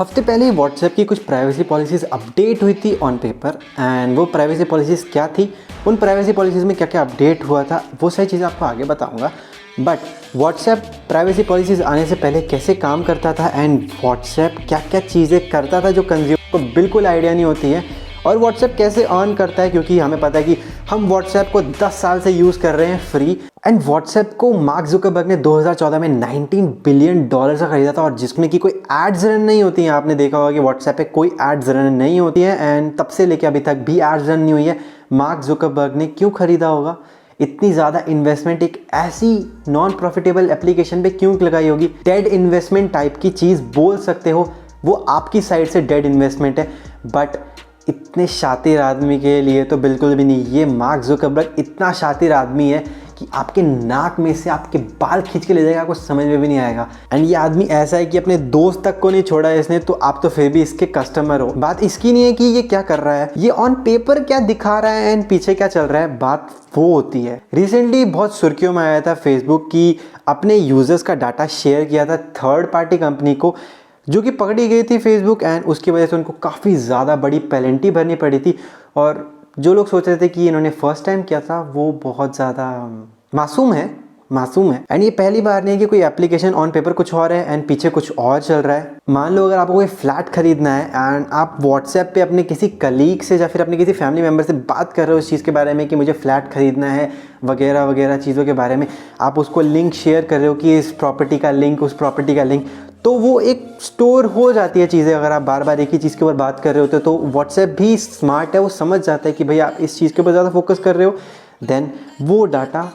हफ्ते पहले ही व्हाट्सएप की कुछ प्राइवेसी पॉलिसीज़ अपडेट हुई थी ऑन पेपर एंड वो प्राइवेसी पॉलिसीज़ क्या थी, उन प्राइवेसी पॉलिसीज़ में क्या क्या अपडेट हुआ था, वो सारी चीज़ें आपको आगे बताऊंगा। बट व्हाट्सएप प्राइवेसी पॉलिसीज़ आने से पहले कैसे काम करता था एंड व्हाट्सएप क्या क्या चीज़ें करता था जो कंज्यूमर को बिल्कुल आइडिया नहीं होती है, और व्हाट्सएप कैसे अर्न करता है, क्योंकि हमें पता है कि हम व्हाट्सएप को 10 साल से यूज़ कर रहे हैं फ्री। एंड व्हाट्सएप को मार्क जुकरबर्ग ने 2014 में $19 बिलियन का खरीदा था, और जिसमें कि कोई एड्स रन नहीं होती हैं। आपने देखा होगा कि व्हाट्सएप पे कोई एड्स रन नहीं होती हैं एंड तब से लेकर अभी तक भी एड्स रन नहीं हुई है। मार्क जुकरबर्ग ने क्यों खरीदा होगा? इतनी ज़्यादा इन्वेस्टमेंट एक ऐसी नॉन प्रॉफिटेबल एप्लीकेशन पे क्यों लगाई होगी? डेड इन्वेस्टमेंट टाइप की चीज़ बोल सकते हो, वो आपकी साइड से डेड इन्वेस्टमेंट है, बट इतने शातिर आदमी के लिए तो बिल्कुल भी नहीं। ये मार्क जुकरबर्ग इतना शातिर आदमी है कि आपके नाक में से आपके बाल खींच के ले जाएगा, आपको समझ में भी नहीं आएगा। एंड ये आदमी ऐसा है कि अपने दोस्त तक को नहीं छोड़ा है इसने, तो आप तो फिर भी इसके कस्टमर हो। बात इसकी नहीं है कि ये क्या कर रहा है, ये ऑन पेपर क्या दिखा रहा है एंड पीछे क्या चल रहा है, बात वो होती है। रिसेंटली बहुत सुर्खियों में आया था फेसबुक की अपने यूजर्स का डाटा शेयर किया था थर्ड पार्टी कंपनी को, जो कि पकड़ी गई थी फेसबुक, एंड उसकी वजह से उनको काफ़ी ज़्यादा बड़ी पेनल्टी भरनी पड़ी थी। और जो लोग सोच रहे थे कि इन्होंने फर्स्ट टाइम किया था, वो बहुत ज़्यादा मासूम है। एंड ये पहली बार नहीं है कि कोई एप्लीकेशन ऑन पेपर कुछ और है एंड पीछे कुछ और चल रहा है। मान लो अगर आपको कोई फ्लैट खरीदना है एंड आप व्हाट्सएप पे अपने किसी कलीग से या फिर अपने किसी फैमिली मेम्बर से बात कर रहे हो इस चीज़ के बारे में कि मुझे फ्लैट खरीदना है वगैरह वगैरह चीज़ों के बारे में, आप उसको लिंक शेयर कर रहे हो कि इस प्रॉपर्टी का लिंक, उस प्रॉपर्टी का लिंक, तो वो एक स्टोर हो जाती है चीज़ें। अगर आप बार बार एक ही चीज़ के ऊपर बात कर रहे होते हो तो व्हाट्सएप भी स्मार्ट है, वो समझ जाता है कि भाई आप इस चीज़ के ऊपर ज़्यादा फोकस कर रहे हो, देन वो डाटा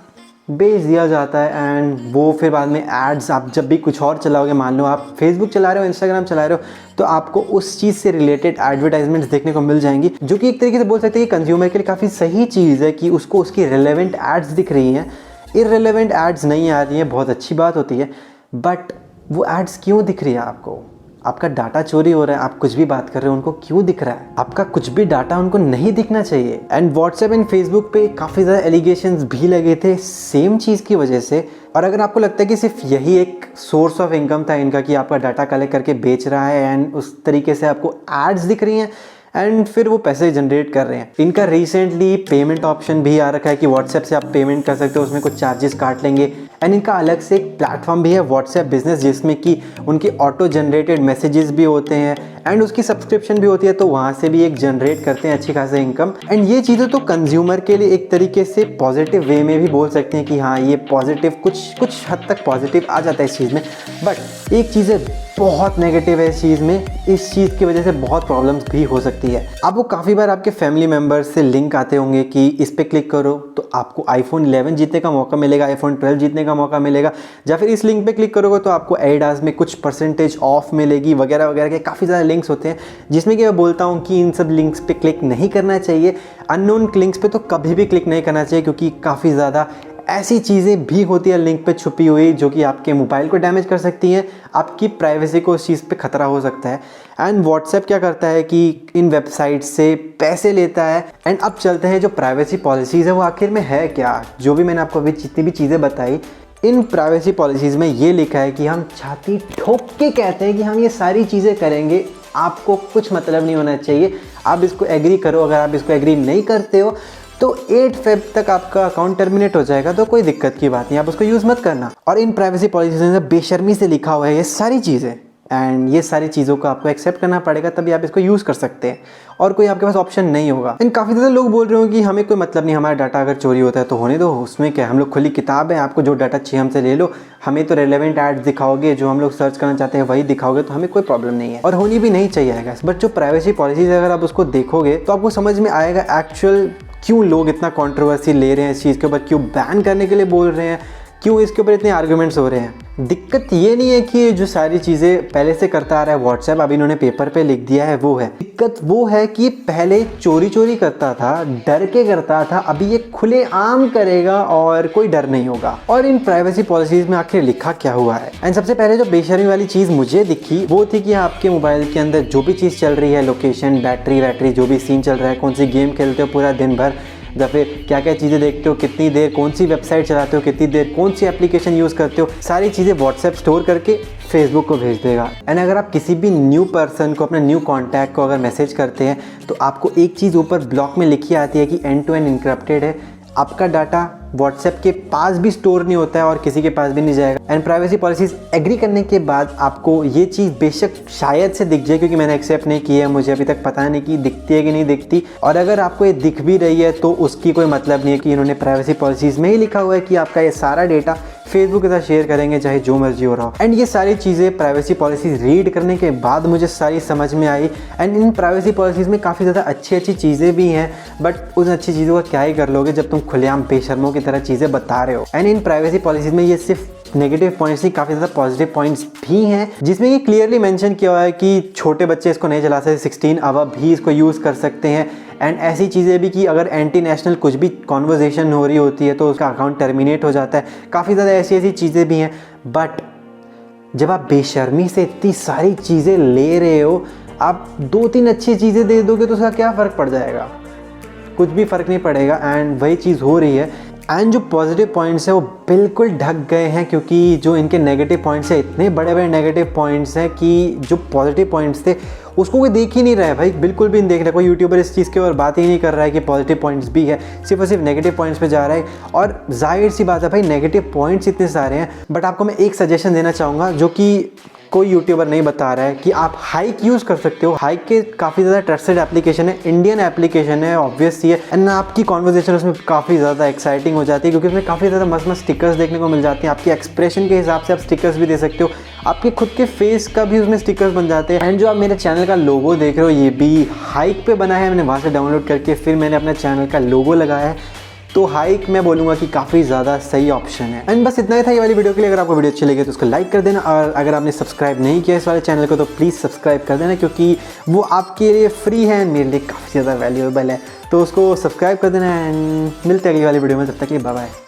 बेच दिया जाता है। एंड वो फिर बाद में एड्स आप जब भी कुछ और चलाओगे, मान लो आप फेसबुक चला रहे हो, इंस्टाग्राम चला रहे हो, तो आपको उस चीज़ से रिलेटेड एडवर्टाइजमेंट्स देखने को मिल जाएंगी, जो कि एक तरीके से बोल सकते हैं कि कंज्यूमर के लिए काफ़ी सही चीज़ है कि उसको उसकी रिलेवेंट एड्स दिख रही हैं। इररिलेवेंट एड्स नहीं आ रही हैं, बहुत अच्छी बात होती है, बट वो एड्स क्यों दिख रही है आपको? आपका डाटा चोरी हो रहा है, आप कुछ भी बात कर रहे हो उनको क्यों दिख रहा है? आपका कुछ भी डाटा उनको नहीं दिखना चाहिए। एंड व्हाट्सएप एंड फेसबुक पे काफ़ी ज़्यादा एलिगेशंस भी लगे थे सेम चीज़ की वजह से। और अगर आपको लगता है कि सिर्फ यही एक सोर्स ऑफ इनकम था इनका कि आपका डाटा कलेक्ट करके बेच रहा है एंड उस तरीके से आपको एड्स दिख रही हैं एंड फिर वो पैसे जनरेट कर रहे हैं, इनका रिसेंटली पेमेंट ऑप्शन भी आ रखा है कि व्हाट्सएप से आप पेमेंट कर सकते हो, उसमें कुछ चार्जेस काट लेंगे। एंड इनका अलग से एक प्लेटफॉर्म भी है व्हाट्सएप बिजनेस, जिसमें कि उनके ऑटो जनरेटेड मैसेजेस भी होते हैं एंड उसकी सब्सक्रिप्शन भी होती है, तो वहाँ से भी एक जनरेट करते हैं अच्छी खासी इनकम। एंड ये चीज़ें तो कंज्यूमर के लिए एक तरीके से पॉजिटिव वे में भी बोल सकते हैं कि हाँ ये पॉजिटिव, कुछ हद तक पॉजिटिव आ जाता है इस चीज़ में। बट एक चीज़ है बहुत नेगेटिव है इस चीज़ में, इस चीज़ की वजह से बहुत प्रॉब्लम्स भी हो सकती है। आपको काफ़ी बार आपके फैमिली मेम्बर्स से लिंक आते होंगे कि इस पे क्लिक करो तो आपको iPhone 11 जीतने का मौका मिलेगा, iPhone 12 जीतने का मौका मिलेगा, या फिर इस लिंक पे क्लिक करोगे तो आपको एडिडास में कुछ परसेंटेज ऑफ मिलेगी वगैरह वगैरह के काफ़ी ज़्यादा लिंक्स होते हैं, जिसमें कि मैं बोलता हूँ कि इन सब लिंक्स पे क्लिक नहीं करना चाहिए। अननोन लिंक्स पे तो कभी भी क्लिक नहीं करना चाहिए, क्योंकि काफ़ी ज़्यादा ऐसी चीज़ें भी होती है लिंक पे छुपी हुई जो कि आपके मोबाइल को डैमेज कर सकती हैं, आपकी प्राइवेसी को उस चीज़ पे खतरा हो सकता है। एंड व्हाट्सएप क्या करता है कि इन वेबसाइट से पैसे लेता है। एंड अब चलते हैं जो प्राइवेसी पॉलिसीज़ है वो आखिर में है क्या। जो भी मैंने आपको अभी जितनी भी चीज़ें बताई, इन प्राइवेसी पॉलिसीज़ में ये लिखा है कि हम छाती ठोक के कहते हैं कि हम ये सारी चीज़ें करेंगे, आपको कुछ मतलब नहीं होना चाहिए, आप इसको एग्री करो। अगर आप इसको एग्री नहीं करते हो तो 8 फेब तक आपका अकाउंट टर्मिनेट हो जाएगा, तो कोई दिक्कत की बात नहीं, आप उसको यूज़ मत करना। और इन प्राइवेसी पॉलिसीज़ में बेशर्मी से लिखा हुआ है ये सारी चीज़ें, एंड ये सारी चीज़ों को आपको एक्सेप्ट करना पड़ेगा, तभी आप इसको यूज़ कर सकते हैं, और कोई आपके पास ऑप्शन नहीं होगा। एंड काफ़ी ज़्यादा लोग बोल रहे हो कि हमें कोई मतलब नहीं, हमारा डाटा अगर चोरी होता है तो होने दो, उसमें क्या, हम लोग खुली किताब है, आपको जो डाटा चाहिए हमसे ले लो, हमें तो रेलेवेंट एड्स दिखाओगे, जो हम लोग सर्च करना चाहते हैं वही दिखाओगे, तो हमें कोई प्रॉब्लम नहीं है और होनी भी नहीं चाहिए आएगा। बट जो प्राइवेसी पॉलिसीज़ अगर आप उसको देखोगे तो आपको समझ में आएगा एक्चुअल क्यों लोग इतना कंट्रोवर्सी ले रहे हैं इस चीज़ के ऊपर, क्यों बैन करने के लिए बोल रहे हैं, क्यों इसके ऊपर इतने आर्गुमेंट्स हो रहे हैं। दिक्कत ये नहीं है कि जो सारी चीज़ें पहले से करता आ रहा है व्हाट्सएप, अब इन्होंने पेपर पे लिख दिया है, वो है दिक्कत। वो है कि पहले चोरी करता था, डर के करता था, अभी ये खुले आम करेगा और कोई डर नहीं होगा। और इन प्राइवेसी पॉलिसीज़ में आखिर लिखा क्या हुआ है? एंड सबसे पहले जो बेशर्मी वाली चीज़ मुझे दिखी वो थी कि आपके मोबाइल के अंदर जो भी चीज़ चल रही है, लोकेशन, बैटरी, जो भी सीन चल रहा है, कौन सी गेम खेलते हो पूरा दिन भर, या फिर क्या क्या चीज़ें देखते हो, कितनी देर कौन सी वेबसाइट चलाते हो, कितनी देर कौन सी एप्लीकेशन यूज़ करते हो, सारी चीज़ें व्हाट्सएप स्टोर करके फेसबुक को भेज देगा। एंड अगर आप किसी भी न्यू पर्सन को, अपने न्यू कॉन्टैक्ट को अगर मैसेज करते हैं तो आपको एक चीज़ ऊपर ब्लॉक में लिखी आती है कि एंड टू एंड इनक्रप्टेड है। आपका डाटा व्हाट्सएप के पास भी स्टोर नहीं होता है और किसी के पास भी नहीं जाएगा। एंड प्राइवेसी पॉलिसीज़ एग्री करने के बाद आपको ये चीज़ बेशक शायद से दिख जाए, क्योंकि मैंने एक्सेप्ट नहीं की है, मुझे अभी तक पता नहीं कि दिखती है कि नहीं दिखती। और अगर आपको ये दिख भी रही है तो उसकी कोई मतलब नहीं है कि इन्होंने प्राइवेसी पॉलिसीज़ में ही लिखा हुआ है कि आपका ये सारा डेटा फेसबुक के साथ शेयर करेंगे चाहे जो मर्जी हो रहा हो। एंड ये सारी चीज़ें प्राइवेसी पॉलिसीज़ रीड करने के बाद मुझे सारी समझ में आई। एंड इन प्राइवेसी पॉलिसीज़ में काफ़ी ज़्यादा अच्छी अच्छी चीज़ें भी हैं, बट उन अच्छी चीज़ों का क्या ही कर लोगे जब तुम खुलेआम बेशर्मों की तरह चीज़ें बता रहे हो। एंड इन प्राइवेसी पॉलिसीज़ में ये सिर्फ नेगेटिव पॉइंट्स नहीं, काफ़ी ज़्यादा पॉजिटिव पॉइंट्स भी हैं, जिसमें ये क्लियरली मेंशन किया हुआ है कि छोटे बच्चे इसको नहीं चला सकते, 16 अबव भी इसको यूज़ कर सकते हैं। एंड ऐसी चीज़ें भी कि अगर एंटी नेशनल कुछ भी कॉन्वर्जेशन हो रही होती है तो उसका अकाउंट टर्मिनेट हो जाता है। काफ़ी ज़्यादा ऐसी ऐसी चीज़ें भी हैं। बट जब आप बेशर्मी से इतनी सारी चीज़ें ले रहे हो, आप 2-3 अच्छी चीज़ें दे दोगे तो उसका क्या फ़र्क पड़ जाएगा? कुछ भी फ़र्क नहीं पड़ेगा। एंड वही चीज़ हो रही है। एंड जो पॉजिटिव पॉइंट्स हैं वो बिल्कुल ढक गए हैं, क्योंकि जो इनके नेगेटिव पॉइंट्स हैं, इतने बड़े बड़े नेगेटिव पॉइंट्स हैं कि जो पॉजिटिव पॉइंट्स थे उसको कोई देख ही नहीं रहा है भाई, बिल्कुल भी नहीं देख रहा है। कोई यूट्यूबर इस चीज़ के और बात ही नहीं कर रहा है कि पॉजिटिव पॉइंट्स भी है, सिर्फ और सिर्फ नेगेटिव पॉइंट्स पे जा रहा है। और जाहिर सी बात है भाई, नेगेटिव पॉइंट्स इतने सारे हैं। बट आपको मैं एक सजेशन देना चाहूँगा जो कि कोई यूट्यूबर नहीं बता रहा है, कि आप हाइक यूज़ कर सकते हो। हाइक के काफ़ी ज़्यादा ट्रस्टेड एप्लीकेशन है, इंडियन एप्लीकेशन है, ऑब्वियस ही है। एंड आपकी कॉन्वर्जेशन उसमें काफ़ी ज़्यादा एक्साइटिंग हो जाती है, क्योंकि उसमें काफ़ी ज़्यादा मस्त मस्त स्टिकर्स देखने को मिल जाते हैं। आपके एक्सप्रेशन के हिसाब से आप स्टिकर्स भी दे सकते हो, आपके खुद के फेस का भी उसमें स्टिकर्स बन जाते हैं। एंड जो आप मेरे चैनल का लोगो देख रहे हो, ये भी हाइक पे बना है। मैंने वहाँ से डाउनलोड करके फिर मैंने अपने चैनल का लोगो लगाया है। तो हाइक मैं बोलूँगा कि काफ़ी ज़्यादा सही ऑप्शन है। एंड बस इतना ही था ये वाली वीडियो के लिए। अगर आपको वीडियो अच्छी लगी तो उसको लाइक कर देना, और अगर आपने सब्सक्राइब नहीं किया इस वाले चैनल को तो प्लीज़ सब्सक्राइब कर देना, क्योंकि वो आपके लिए फ्री है, मेरे लिए काफ़ी ज़्यादा वैल्यूएबल है। तो उसको सब्सक्राइब कर देना। एंड मिलते हैं अगली वाली वीडियो में, तब तक के लिए बाय बाय।